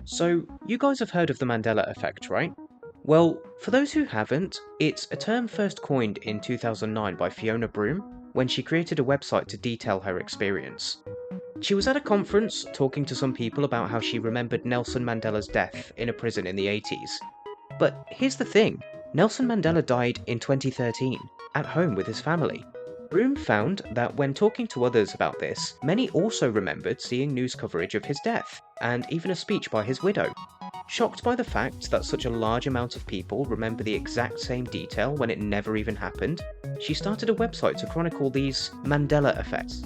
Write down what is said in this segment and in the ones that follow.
So, you guys have heard of the Mandela Effect, right? Well, for those who haven't, it's a term first coined in 2009 by Fiona Broome when she created a website to detail her experience. She was at a conference talking to some people about how she remembered Nelson Mandela's death in a prison in the 80s. But here's the thing, Nelson Mandela died in 2013, at home with his family. Broome found that when talking to others about this, many also remembered seeing news coverage of his death, and even a speech by his widow. Shocked by the fact that such a large amount of people remember the exact same detail when it never even happened, she started a website to chronicle these Mandela effects.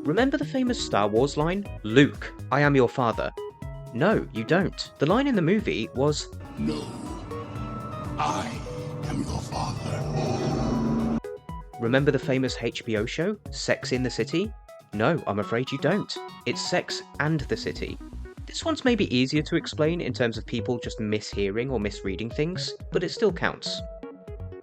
Remember the famous Star Wars line, "Luke, I am your father"? No, you don't. The line in the movie was, No, I am your father. remember the famous HBO show, Sex in the City? No, I'm afraid you don't. It's Sex and the City. This one's maybe easier to explain in terms of people just mishearing or misreading things, but it still counts.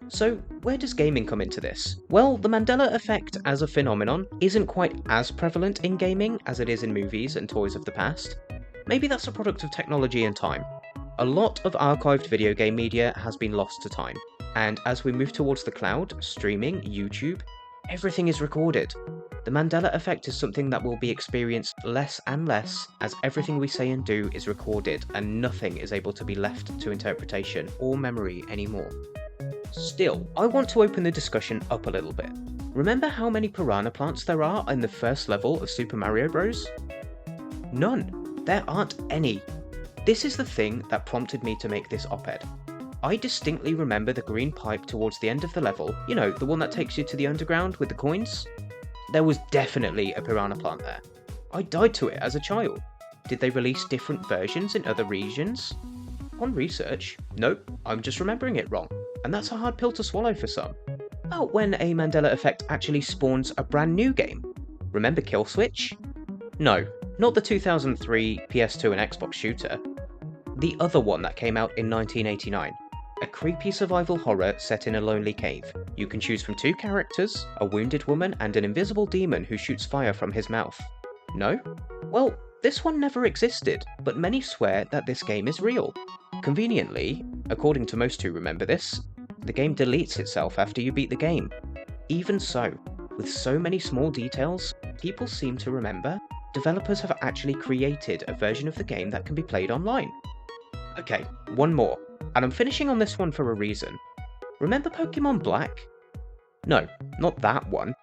So, where does gaming come into this? Well, the Mandela Effect as a phenomenon isn't quite as prevalent in gaming as it is in movies and toys of the past. Maybe that's a product of technology and time. A lot of archived video game media has been lost to time, and as we move towards the cloud, streaming, YouTube, everything is recorded. The Mandela Effect is something that will be experienced less and less as everything we say and do is recorded and nothing is able to be left to interpretation or memory anymore. Still, I want to open the discussion up a little bit. Remember how many piranha plants there are in the first level of Super Mario Bros? None. There aren't any. This is the thing that prompted me to make this op-ed. I distinctly remember the green pipe towards the end of the level, you know, the one that takes you to the underground with the coins? There was definitely a piranha plant there. I died to it as a child. Did they release different versions in other regions? On research, nope, I'm just remembering it wrong, and that's a hard pill to swallow for some. About when a Mandela Effect actually spawns a brand new game. Remember Kill Switch? No, not the 2003 PS2 and Xbox shooter. The other one that came out in 1989. A creepy survival horror set in a lonely cave. You can choose from two characters, a wounded woman and an invisible demon who shoots fire from his mouth. No? Well, this one never existed, but many swear that this game is real. Conveniently, according to most who remember this, the game deletes itself after you beat the game. Even so, with so many small details people seem to remember, developers have actually created a version of the game that can be played online. Okay, one more, and I'm finishing on this one for a reason. Remember Pokemon Black? No, not that one.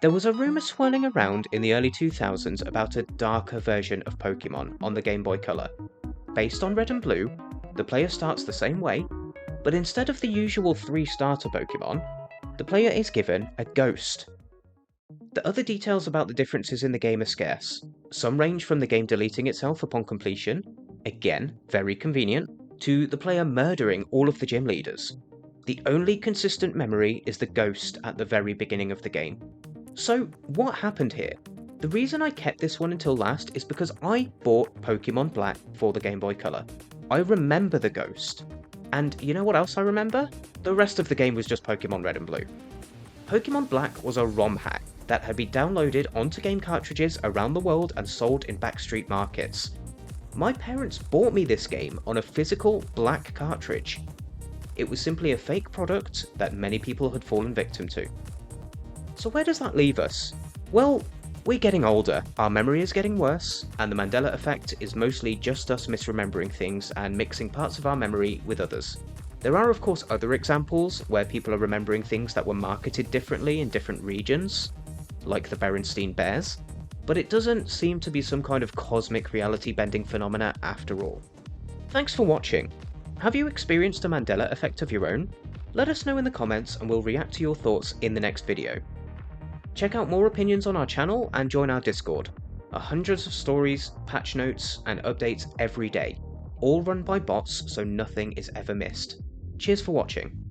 There was a rumour swirling around in the early 2000s about a darker version of Pokemon on the Game Boy Color. Based on Red and Blue, the player starts the same way, but instead of the usual 3 starter Pokemon, the player is given a ghost. The other details about the differences in the game are scarce. Some range from the game deleting itself upon completion, again, very convenient, to the player murdering all of the gym leaders. The only consistent memory is the ghost at the very beginning of the game. So, what happened here? The reason I kept this one until last is because I bought Pokemon Black for the Game Boy Color. I remember the ghost. And you know what else I remember? The rest of the game was just Pokemon Red and Blue. Pokemon Black was a ROM hack that had been downloaded onto game cartridges around the world and sold in backstreet markets. My parents bought me this game on a physical black cartridge. It was simply a fake product that many people had fallen victim to. So where does that leave us? Well, we're getting older, our memory is getting worse, and the Mandela Effect is mostly just us misremembering things and mixing parts of our memory with others. There are of course other examples where people are remembering things that were marketed differently in different regions, like the Berenstain Bears, but it doesn't seem to be some kind of cosmic reality bending phenomena after all. Thanks for watching. Have you experienced a Mandela Effect of your own? Let us know in the comments and we'll react to your thoughts in the next video. Check out more opinions on our channel and join our Discord. Hundreds of stories, patch notes, and updates every day, all run by bots so nothing is ever missed. Cheers for watching.